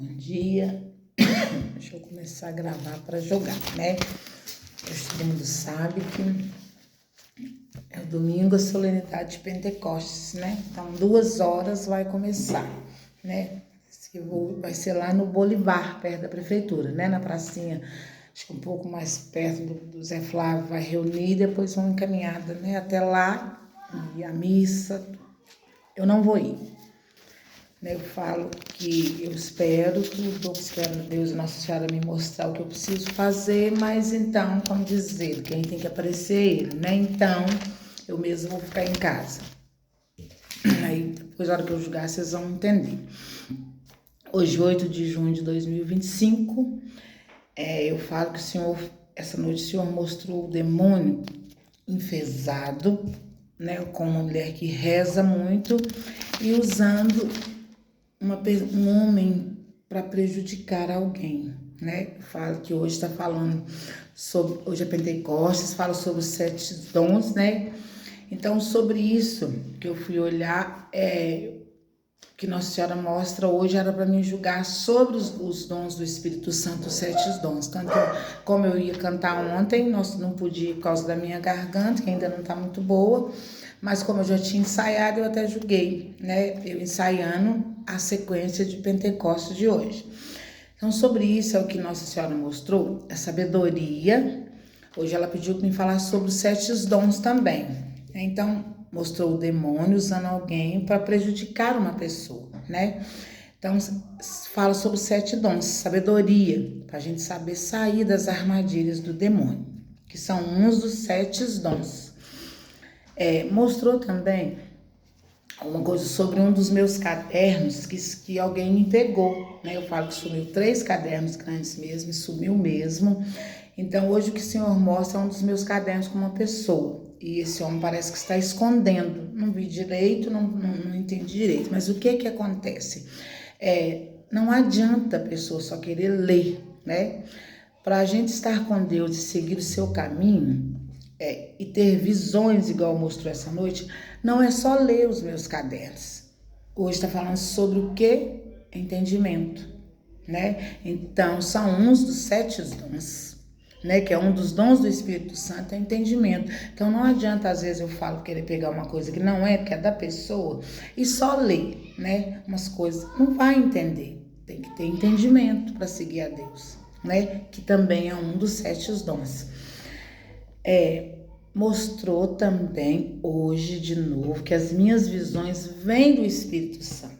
Bom dia. Deixa eu começar a gravar para jogar, né? Hoje todo mundo sabe que é o domingo, a solenidade de Pentecostes, né? Então, 2 horas vai começar, né? Vai ser lá no Bolivar, perto da prefeitura, né? Na pracinha, acho que um pouco mais perto do Zé Flávio, vai reunir e depois vão encaminhada, né? Até lá, e a missa, eu não vou ir. Eu falo que eu espero tudo, eu espero Deus e Nossa Senhora me mostrar o que eu preciso fazer, mas então, como dizer, quem tem que aparecer é Ele, né? Então, eu mesmo vou ficar em casa. Aí, depois, na hora que eu julgar, vocês vão entender. Hoje, 8 de junho de 2025, eu falo que o Senhor, essa noite, o Senhor mostrou o demônio enfesado, né? Com uma mulher que reza muito e usando um homem para prejudicar alguém, né? Falo que hoje está falando sobre, hoje é Pentecostes, fala sobre os 7 dons, né? Então, sobre isso que eu fui olhar, que Nossa Senhora mostra hoje era para me julgar sobre os dons do Espírito Santo, os 7 dons. Tanto como eu ia cantar ontem, não podia por causa da minha garganta, que ainda não está muito boa, mas como eu já tinha ensaiado, eu até julguei, né? Eu ensaiando a sequência de Pentecostes de hoje. Então, sobre isso é o que Nossa Senhora mostrou, a sabedoria. Hoje ela pediu para me falar sobre os 7 dons também. Então, mostrou o demônio usando alguém para prejudicar uma pessoa, né? Então, fala sobre os 7 dons, sabedoria, para a gente saber sair das armadilhas do demônio, que são uns dos 7 dons. Mostrou também uma coisa sobre um dos meus cadernos que alguém me pegou, né? Eu falo que sumiu 3 cadernos grandes mesmo, sumiu mesmo. Então, hoje o que o Senhor mostra é um dos meus cadernos com uma pessoa. E esse homem parece que está escondendo. Não vi direito, não entendi direito. Mas o que acontece? Não adianta a pessoa só querer ler, né? Para a gente estar com Deus e seguir o seu caminho, e ter visões igual mostrou essa noite, não é só ler os meus cadernos. Hoje está falando sobre o que? Entendimento, né? Então, são uns dos 7 dons, né? Que é um dos dons do Espírito Santo, é entendimento. Então, não adianta, às vezes, eu falo querer pegar uma coisa que não é, porque é da pessoa, e só ler, né? Umas coisas, não vai entender. Tem que ter entendimento para seguir a Deus, né? Que também é um dos 7 dons. Mostrou também hoje de novo que as minhas visões vêm do Espírito Santo,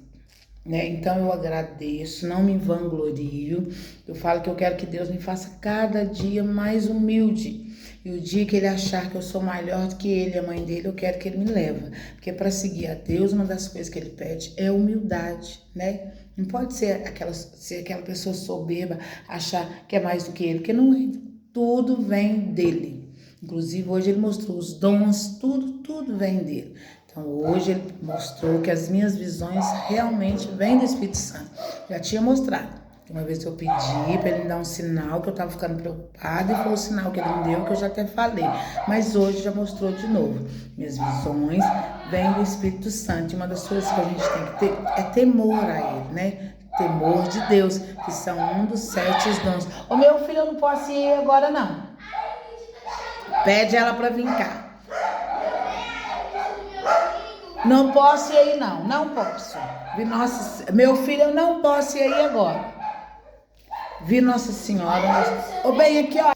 né? Então eu agradeço, não me vanglorio, eu falo que eu quero que Deus me faça cada dia mais humilde, e o dia que Ele achar que eu sou maior do que Ele, a mãe dele, eu quero que Ele me leve, porque para seguir a Deus, uma das coisas que Ele pede é humildade, né? Não pode ser aquela pessoa soberba, achar que é mais do que Ele, porque não é, tudo vem dele. Inclusive, hoje ele mostrou os dons, tudo vem dele. Então, hoje ele mostrou que as minhas visões realmente vêm do Espírito Santo. Já tinha mostrado. Uma vez eu pedi para ele me dar um sinal, que eu estava ficando preocupada, e foi o sinal que ele me deu, que eu já até falei. Mas hoje já mostrou de novo. Minhas visões vêm do Espírito Santo. E uma das coisas que a gente tem que ter é temor a ele, né? Temor de Deus, que são um dos 7 dons. Ô, meu filho, eu não posso ir agora, não. Pede ela para vir cá. Não posso ir aí, não posso. Meu filho, eu não posso ir aí agora. Vi Nossa Senhora. Ô, bem, aqui, ó.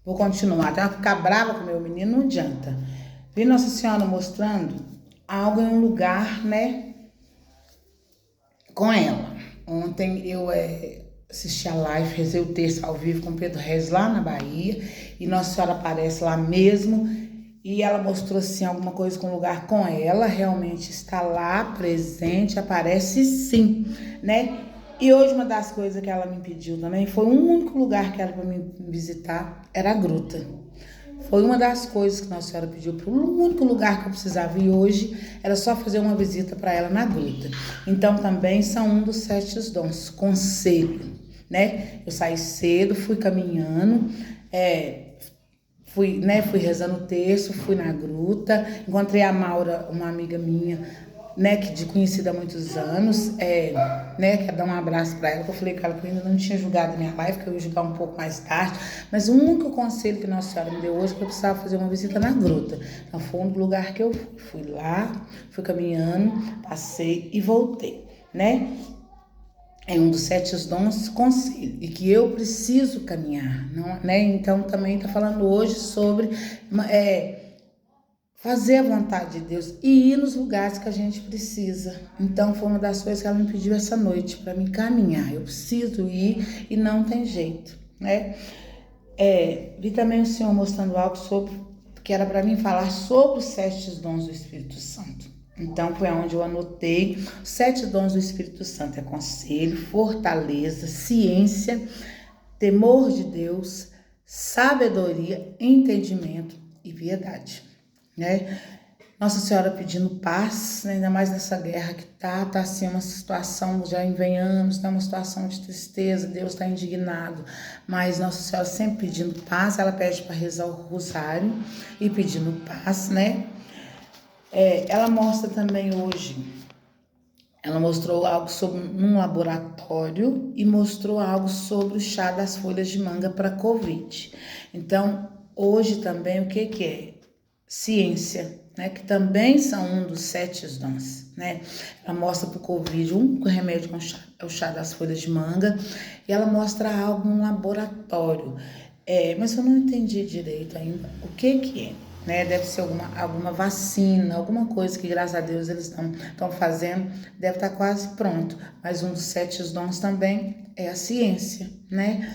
Vou continuar, até ela ficar brava com o meu menino, não adianta. Vi Nossa Senhora mostrando algo em um lugar, né, com ela. Ontem eu assisti a live, rezei o texto ao vivo com Pedro Reis lá na Bahia, e Nossa Senhora aparece lá mesmo, e ela mostrou assim alguma coisa com o lugar com ela, realmente está lá presente, aparece sim, né? E hoje uma das coisas que ela me pediu também foi o único lugar que ela para me visitar, era a gruta. Foi uma das coisas que Nossa Senhora pediu, para o único lugar que eu precisava ir hoje era só fazer uma visita para ela na gruta. Então também são um dos 7 dons, conselho, né? Eu saí cedo, fui caminhando, fui rezando o texto, fui na gruta, encontrei a Maura, uma amiga minha, né, que de conhecida há muitos anos, né, quero dar um abraço para ela, que eu falei com ela que eu ainda não tinha julgado a minha live, que eu ia julgar um pouco mais tarde, mas o único conselho que Nossa Senhora me deu hoje é que eu precisava fazer uma visita na gruta. Então foi um lugar que eu fui lá, fui caminhando, passei e voltei, né? É um dos 7 dons, conselho, e que eu preciso caminhar, não, né? Então também está falando hoje sobre fazer a vontade de Deus e ir nos lugares que a gente precisa. Então foi uma das coisas que ela me pediu essa noite, para me caminhar. Eu preciso ir e não tem jeito, né? Vi também o Senhor mostrando algo sobre, que era para mim falar sobre os 7 dons do Espírito Santo. Então foi onde eu anotei. Os 7 dons do Espírito Santo é conselho, fortaleza, ciência, temor de Deus, sabedoria, entendimento e piedade, né? Nossa Senhora pedindo paz, né? Ainda mais nessa guerra que tá assim uma situação, já vem anos, tá uma situação de tristeza, Deus está indignado, mas Nossa Senhora sempre pedindo paz, ela pede para rezar o rosário e pedindo paz, né? Ela mostra também hoje, ela mostrou algo sobre um laboratório e mostrou algo sobre o chá das folhas de manga para Covid. Então, hoje também o que é? Ciência, né? Que também são um dos 7 dons, né? Ela mostra para o Covid um remédio com chá, é o chá das folhas de manga, e ela mostra algo num laboratório. Mas eu não entendi direito ainda o que é. Né? Deve ser alguma vacina, alguma coisa que, graças a Deus, eles estão fazendo, deve estar quase pronto. Mas um dos 7 dons também é a ciência, né?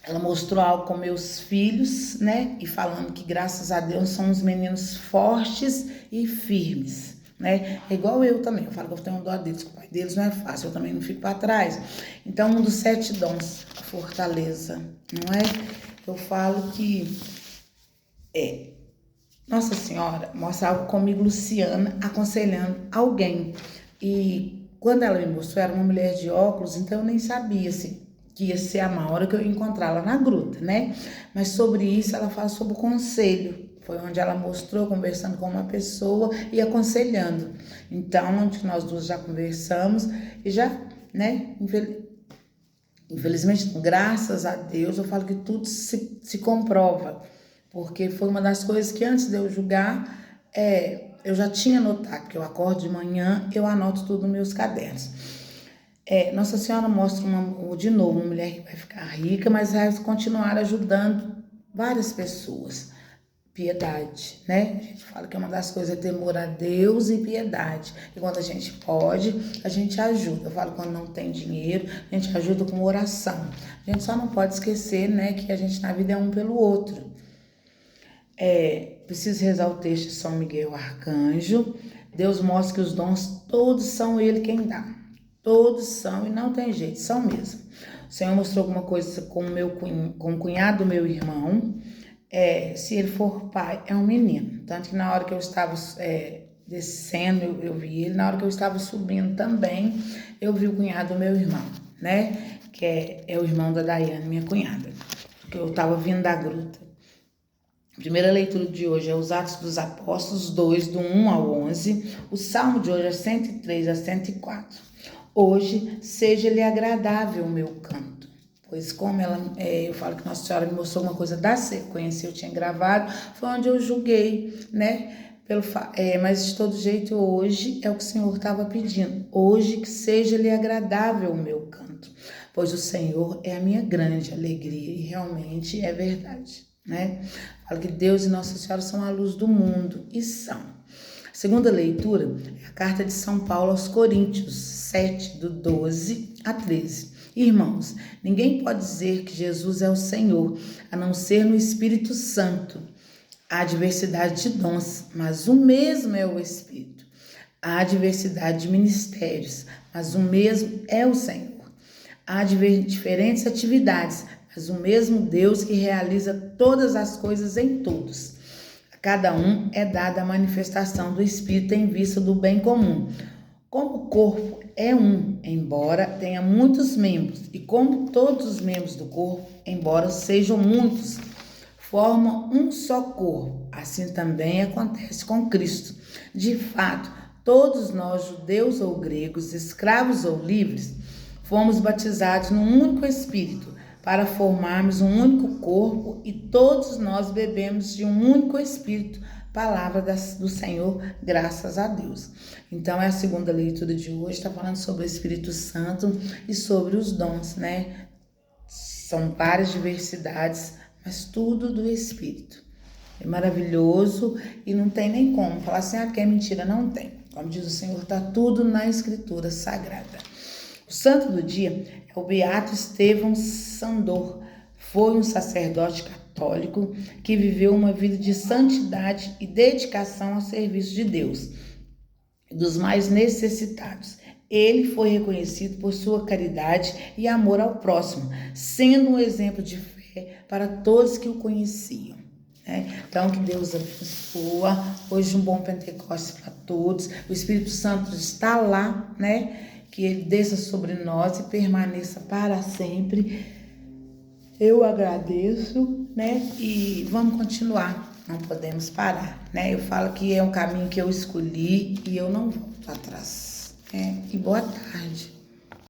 Ela mostrou algo com meus filhos, né? E falando que, graças a Deus, são uns meninos fortes e firmes, né? É igual eu também, eu falo que eu tenho dó deles, que o pai deles não é fácil, eu também não fico para trás. Então, um dos 7 dons, a fortaleza, não é? Eu falo que Nossa Senhora mostra algo comigo, Luciana, aconselhando alguém. E quando ela me mostrou, era uma mulher de óculos, então eu nem sabia assim, que ia ser a hora que eu ia encontrá-la na gruta, né? Mas sobre isso ela fala sobre o conselho. Foi onde ela mostrou, conversando com uma pessoa e aconselhando. Então, onde nós duas já conversamos e já, né? Infelizmente, graças a Deus, eu falo que tudo se comprova. Porque foi uma das coisas que antes de eu julgar, eu já tinha notado, porque eu acordo de manhã, eu anoto tudo nos meus cadernos. Nossa Senhora mostra de novo uma mulher que vai ficar rica, mas vai continuar ajudando várias pessoas. Piedade, né? A gente fala que uma das coisas é temor a Deus e piedade. E quando a gente pode, a gente ajuda. Eu falo quando não tem dinheiro, a gente ajuda com oração. A gente só não pode esquecer, né, que a gente na vida é um pelo outro. Preciso rezar o texto de São Miguel Arcanjo. Deus mostra que os dons todos são Ele quem dá. Todos são e não tem jeito, são mesmo. O Senhor mostrou alguma coisa com o cunhado do meu irmão. Se ele for pai, é um menino. Tanto que na hora que eu estava descendo, eu vi ele. Na hora que eu estava subindo também, eu vi o cunhado do meu irmão, né? Que é o irmão da Daiane, minha cunhada. Porque eu estava vindo da gruta. A primeira leitura de hoje é os Atos dos Apóstolos 2, do 1 ao 11. O Salmo de hoje é 103 a 104. Hoje, seja-lhe agradável o meu canto. Pois como eu falo que Nossa Senhora me mostrou uma coisa da sequência, eu tinha gravado, foi onde eu julguei, né? Mas de todo jeito, hoje é o que o Senhor estava pedindo. Hoje, que seja-lhe agradável o meu canto. Pois o Senhor é a minha grande alegria, e realmente é verdade, né? Fala que Deus e Nossa Senhora são a luz do mundo, e são. A segunda leitura é a carta de São Paulo aos Coríntios, 7, do 12 a 13. Irmãos, ninguém pode dizer que Jesus é o Senhor, a não ser no Espírito Santo. Há diversidade de dons, mas o mesmo é o Espírito. Há diversidade de ministérios, mas o mesmo é o Senhor. Há diferentes atividades, mas o mesmo Deus que realiza todas as coisas em todos. A cada um é dada a manifestação do Espírito em vista do bem comum. Como o corpo é um, embora tenha muitos membros, e como todos os membros do corpo, embora sejam muitos, formam um só corpo. Assim também acontece com Cristo. De fato, todos nós, judeus ou gregos, escravos ou livres, fomos batizados num único Espírito, para formarmos um único corpo, e todos nós bebemos de um único Espírito, palavra do Senhor, graças a Deus. Então, é a segunda leitura de hoje, está falando sobre o Espírito Santo e sobre os dons, né? São várias diversidades, mas tudo do Espírito. É maravilhoso e não tem nem como falar assim, porque é mentira, não tem. Como diz o Senhor, está tudo na Escritura Sagrada. O santo do dia é o Beato Estevão Sandor. Foi um sacerdote católico que viveu uma vida de santidade e dedicação ao serviço de Deus, dos mais necessitados. Ele foi reconhecido por sua caridade e amor ao próximo, sendo um exemplo de fé para todos que o conheciam. Então, que Deus abençoa. Hoje um bom Pentecostes para todos. O Espírito Santo está lá, né? Que ele desça sobre nós e permaneça para sempre. Eu agradeço, né? E vamos continuar. Não podemos parar, né? Eu falo que é um caminho que eu escolhi e eu não volto atrás. E boa tarde.